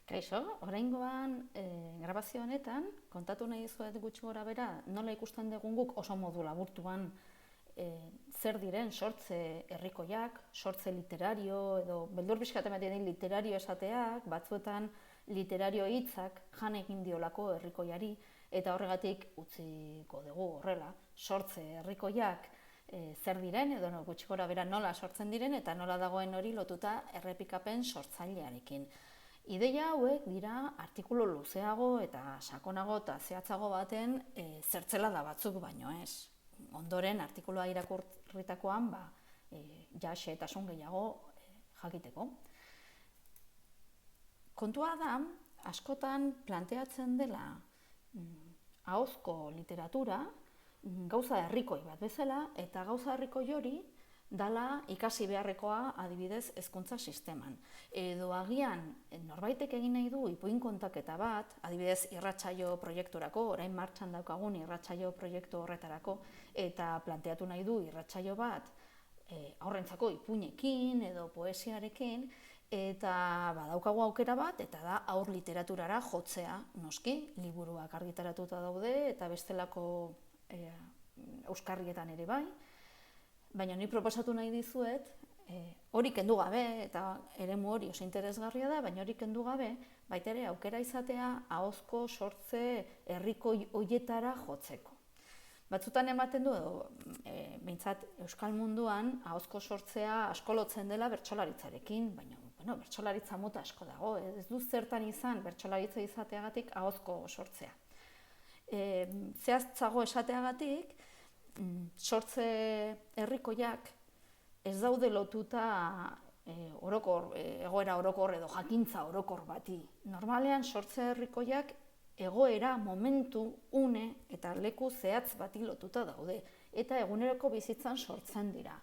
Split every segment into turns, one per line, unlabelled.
Kaixo, oraingoan grabazio honetan kontatu nahi dizuet gutxi gorabehera nola ikusten dugun guk oso modu laburtuan zer diren sortze herrikoiak, sortze literario edo beldur pixkat ematen den literario esateak, batzuetan literario hitzak jan egin diolako herrikoiari eta horregatik utziko dugu horrela, sortze herrikoiak zer diren edo gutxi gorabehera nola sortzen diren eta nola dagoen hori lotuta errepikapen sortzailearekin. Ideia hauek dira artikulu luzeago eta sakonago eta zehatzago baten zertzelada batzuk baino ez. Ondoren artikulua irakurritakoan ja xehetasun gehiago jakiteko. Kontua da, askotan planteatzen dela ahozko literatura gauza herrikoi bat bezala eta gauza herrikoi hori dala ikasi beharrekoa adibidez hezkuntza sisteman. Edo agian norbaitek egin nahi du ipuin kontaketa bat, adibidez irratsaio proiekturako, orain martxan daukagun irratsaio proiektu horretarako, eta planteatu nahi du irratsaio bat haurrentzako ipuinekin edo poesiarekin, eta badaukagu aukera bat, eta da haur literaturara jotzea, noski, liburuak argitaratuta daude, eta bestelako euskarrietan ere bai, baina ni proposatu nahi dizuet, hori kendu gabe, eta eremu hori oso interesgarria da, baina hori kendu gabe, baita ere aukera izatea ahozko sortze herrikoi hoietara jotzeko. Batzutan ematen du, behintzat Euskal munduan ahozko sortzea asko lotzen dela bertsolaritzarekin, baina bertsolaritza mota asko dago, ez du zertan izan bertsolaritza izateagatik ahozko sortzea. Zehaztzago esateagatik, sortze herrikoiak ez daude lotuta egoera orokor edo jakintza orokor bati. Normalean sortze herrikoiak egoera, momentu, une eta leku zehatz bati lotuta daude eta eguneroko bizitzan sortzen dira.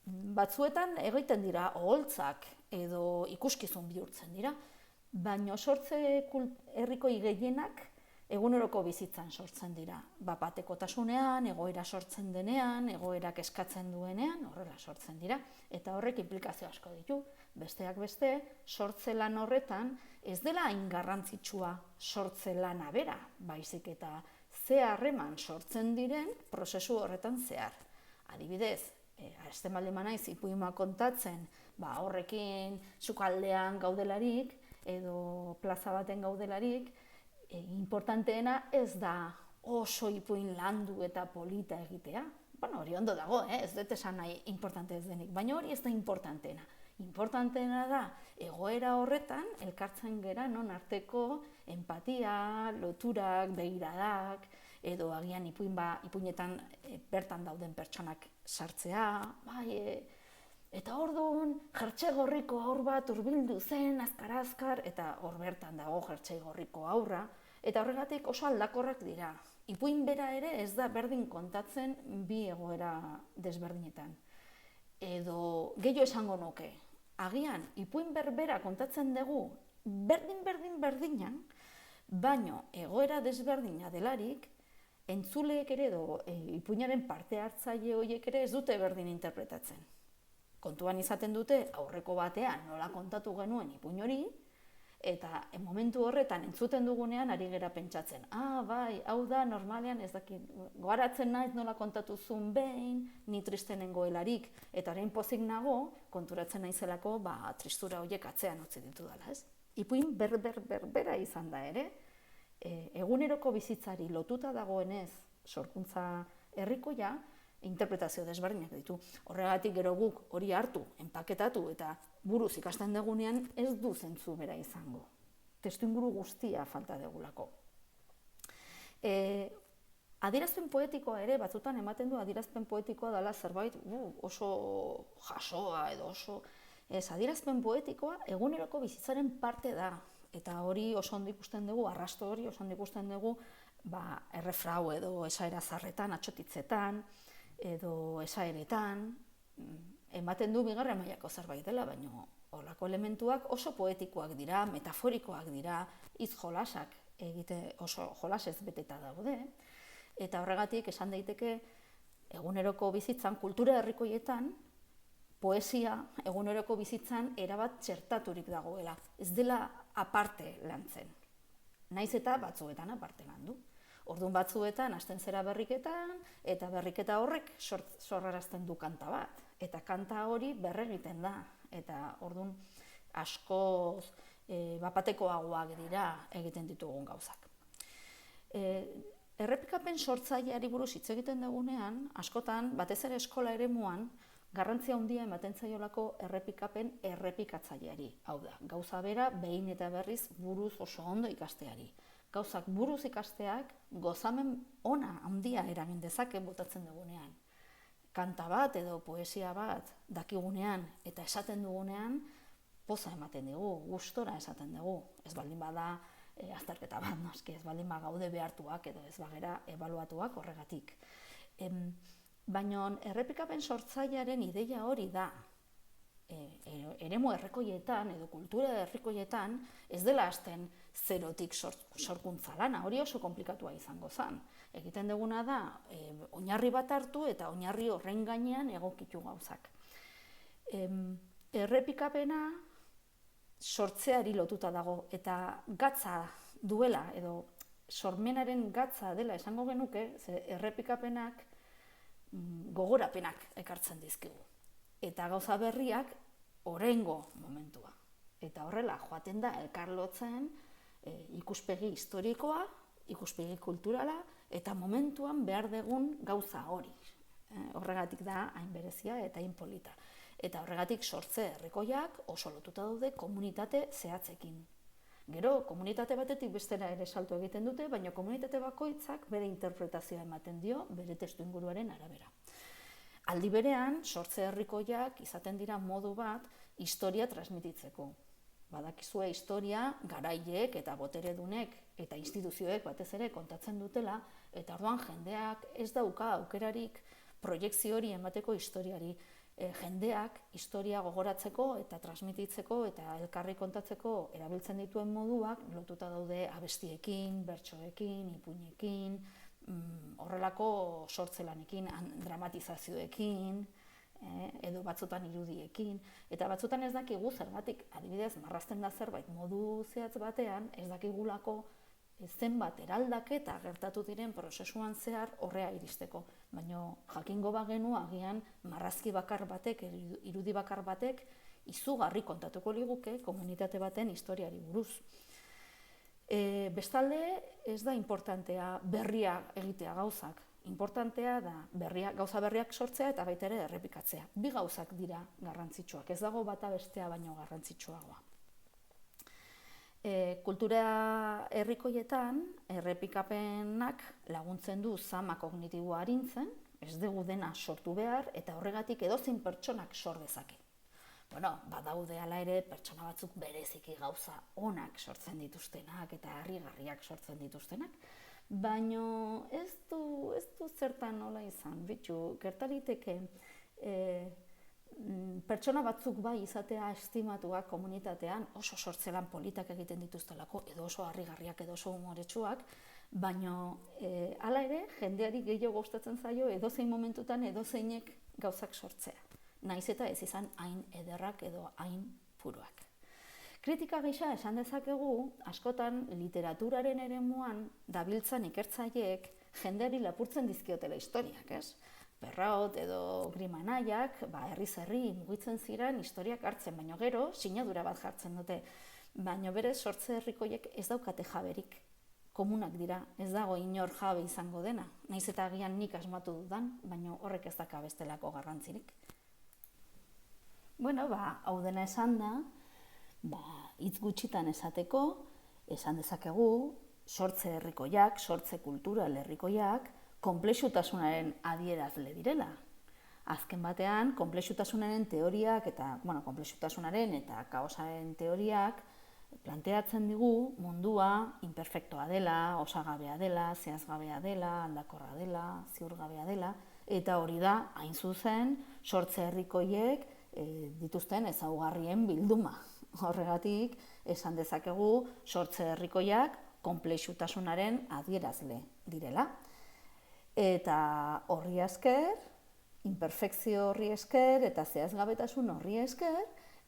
Batzuetan egiten dira oholtzak edo ikuskizun bihurtzen dira, baina sortze herrikoi gehienak eguneroko bizitzan sortzen dira. Bapatekotasunean, egoera sortzen denean, egoerak eskatzen duenean, horrela sortzen dira. Eta horrek inplikazio asko ditu. Besteak beste, sortze lan horretan ez dela hain garrantzitsua sortze lana bera, baizik eta ze harreman sortzen diren prozesu horretan zehar. Adibidez, hasten baldin banaiz ipuima kontatzen, horrekin sukaldean gaudelarik edo plaza baten gaudelarik, importanteena ez da oso ipuin landu eta polita egitea. Hori ondo dago, ez dut esan nahi importante ez denik, baina hori ez da importanteena. Importanteena da egoera horretan elkartzen gera non arteko empatia, loturak, begiradak, edo agian ipuinetan bertan dauden pertsonak sartzea, eta orduan jertse gorriko haur bat hurbildu zen azkar-azkar eta hor bertan dago jertse gorriko haurra eta horregatik oso aldakorrak dira. Ipuin bera ere ez da berdin kontatzen bi egoera desberdinetan. Edo gehiago esango nuke, agian ipuin berbera kontatzen dugu berdinan, baino egoera desberdina delarik entzuleek ere edo ipuinaren parte hartzaile horiek ere ez dute berdin interpretatzen. Kontuan izaten dute aurreko batean nola kontatu genuen ipuin hori, eta momentu horretan entzuten dugunean ari gera pentsatzen, hau da normalean ez dakit, goaratzen naiz nola kontatu zuen behin, ni triste nengoelarik, eta orain pozik nago, konturatzen naizelako, tristura horiek atzean utzi ditudala, ez? Ipuin berbera izan da ere, eguneroko bizitzari lotuta dagoenez sorkuntza herrikoia, interpretazio desberdinak ditu. Horregatik gero guk hori hartu, enpaketatu eta buruz ikasten dugunean ez du zentzu bera izango. Testuinguru guztia falta degulako. Adierazpen poetikoa ere, batzutan ematen du adierazpen poetikoa dela zerbait oso jasoa edo oso... Adierazpen poetikoa eguneroko bizitzaren parte da. Eta hori oso ondo ikusten dugu, arrasto hori oso ondo ikusten dugu errefrau edo esaera zarretan, atxotitzetan, edo esaeretan, ematen du bigarren mailako zerbait dela, baina horrelako elementuak oso poetikoak dira, metaforikoak dira, hitz jolasak oso jolasez beteta daude, eta horregatik esan daiteke eguneroko bizitzan, kultura herrikoietan, poesia eguneroko bizitzan erabat txertaturik dagoela, ez dela aparte lantzen. Naiz eta batzuetan aparte landu. Orduan batzuetan hasten zera berriketan, eta berriketa horrek sorrarazten du kanta bat. Eta kanta hori berregiten da. Eta orduan askoz bapatekoagoak dira egiten ditugun gauzak. Errepikapen sortzaileari buruz hitz egiten dugunean, askotan, batez ere eskola eremuan, garrantzia handia ematen zaiolako errepikapen errepikatzaileari. Hau da, gauza bera behin eta berriz buruz oso ondo ikasteari. Gauzak buruz ikasteak gozamen ona handia eragin dezake botatzen dugunean. Kanta bat edo poesia bat dakigunean eta esaten dugunean, poza ematen dugu, gustora esaten dugu. Ez baldin bada azterketa bat, noski, ez baldin gaude behartuak edo ez bagera ebaluatuak horregatik. Baina errepikapen sortzailearen ideia hori da, eremu herrikoietan edo kultura herrikoietan ez dela hasten zerotik sorkuntza lana, hori oso konplikatua izango zen. Egiten duguna da, oinarri bat hartu eta oinarri horren gainean egokitu gauzak. Errepikapena sortzeari lotuta dago eta gatza duela edo sormenaren gatza dela esango genuke, ze errepikapenak gogorapenak ekartzen dizkigu. Eta gauza berriak oraingo momentua. Eta horrela joaten da elkarlotzen ikuspegi historikoa, ikuspegi kulturala eta momentuan behar dugun gauza hori. Horregatik da hain berezia eta hain polita. Eta horregatik sortze herrikoiak oso lotuta daude komunitate zehatzekin. Gero, komunitate batetik bestera ere salto egiten dute, baina komunitate bakoitzak bere interpretazioa ematen dio bere testuinguruaren arabera. Aldi berean, sortze herrikoiak izaten dira modu bat historia transmititzeko. Badakizue historia garaileek eta boteredunek eta instituzioek batez ere kontatzen dutela, eta orduan jendeak ez dauka aukerarik proiekzio hori emateko historiari. Jendeak historia gogoratzeko eta transmititzeko eta elkarri kontatzeko erabiltzen dituen moduak lotuta daude abestiekin, bertsoekin, ipuinekin, horrelako sortzelanekin, dramatizazioekin, edo batzutan irudiekin, eta batzutan ez dakigu zergatik, adibidez, marrazten da zerbait modu zehatz batean, ez dakigulako zenbat eraldaketa gertatu diren prozesuan zehar horrea iristeko. Baina jakingo bagenu agian marrazki bakar batek, irudi bakar batek, izugarri kontatuko liguke komunitate baten historiari buruz. Bestalde, ez da importantea berria egitea gauzak. Importantea da gauza berriak sortzea eta baita ere errepikatzea. Bi gauzak dira garrantzitsuak, ez dago bata bestea baino garrantzitsuagoa. Kultura herrikoietan errepikapenak laguntzen du zama kognitiboa arintzen, ez dugu dena sortu behar eta horregatik edozein pertsonak sor dezake. Badaude hala ere pertsona batzuk bereziki gauza onak sortzen dituztenak eta harrigarriak sortzen dituztenak, baina ez du zertan nola izan, gertaliteke pertsona batzuk bai izatea estimatuak komunitatean oso sortzelan politak egiten dituztelako edo oso harrigarriak edo oso umoretsuak, baina hala ere jendeari gehiago gustatzen zaio edozein momentutan edozeinek gauzak sortzea. Naiz eta ez izan hain ederrak edo hain puruak. Kritika gisa esan dezakegu, askotan literaturaren eremuan dabiltzan ikertzaileek jendeari lapurtzen dizkiotela historiak, ez? Perrault edo Grimanaiak, herriz herri mugitzen ziren historiak hartzen, baino gero sinadura bat jartzen dute. Baina berez sortze herrikoiek ez daukate jaberik. Komunak dira, ez dago inor jabe izango dena. Naiz eta agian nik asmatu dudan, baina horrek ez daka bestelako garrantzirik. Hau dena esan da, hitz gutxitan esateko, esan dezakegu, sortze herrikoiak, sortze kultural herrikoiak, konplexutasunaren adierazle direla. Azken batean, konplexutasunaren teoriak eta, konplexutasunaren eta kaosaren teoriak planteatzen digu mundua imperfektoa dela, osagabea dela, zehazgabea dela, aldakorra dela, ziurgabea dela, eta hori da, hain zuzen, sortze herrikoiek dituzten ezaugarrien bilduma. Horregatik, esan dezakegu, sortze herrikoiak konplexutasunaren adierazle direla. Eta horri esker, Imperfekzio horri esker eta zehazgabetasun horri esker,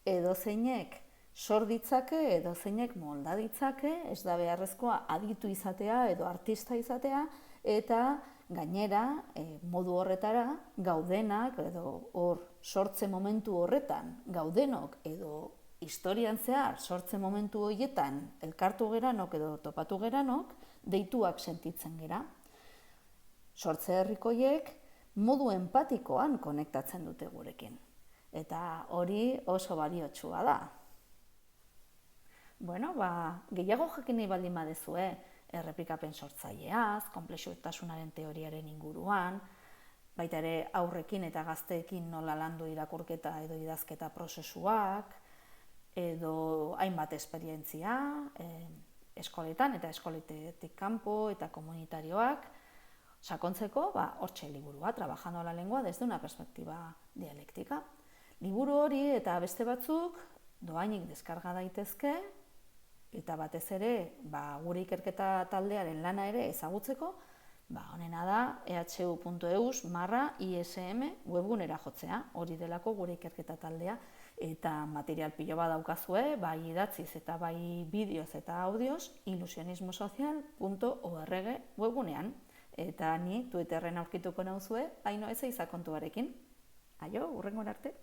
edozeinek sor ditzake, edozeinek molda ditzake, ez da beharrezkoa aditu izatea edo artista izatea, eta gainera, modu horretara, gaudenak, edo hor sortze momentu horretan, gaudenok edo historian zehar sortze momentu horietan elkartu geranok edo topatu geranok, deituak sentitzen gera. Sortze herrikoiek modu empatikoan konektatzen dute gurekin. Eta hori oso baliotsua da. Bueno, gehiago jakin nahi baldin badezue, errepikapen sortzaileaz, konplexutasunaren teoriaren inguruan, baita ere aurrekin eta gazteekin nola landu irakurketa edo idazketa prozesuak, edo hainbat esperientzia, eskoletan eta eskoletetik kanpo eta komunitarioak, sakontzeko, hortxe liburua, Trabajando la lengua desde una perspectiva dialektika. Liburu hori eta beste batzuk dohainik deskarga daitezke, eta batez ere gure ikerketa taldearen lana ere ezagutzeko, honena da ehu.eus/ISM webgunera jotzea, hori delako gure ikerketa taldea, eta material pilo bat daukazue, bai idatziz eta bai bideoz eta audioz, ilusionismosocial.org webgunean. Eta ni Twitterren aurkituko nauzue, Ainhoa Ezeiza kontuarekin. Aio, hurrengora arte.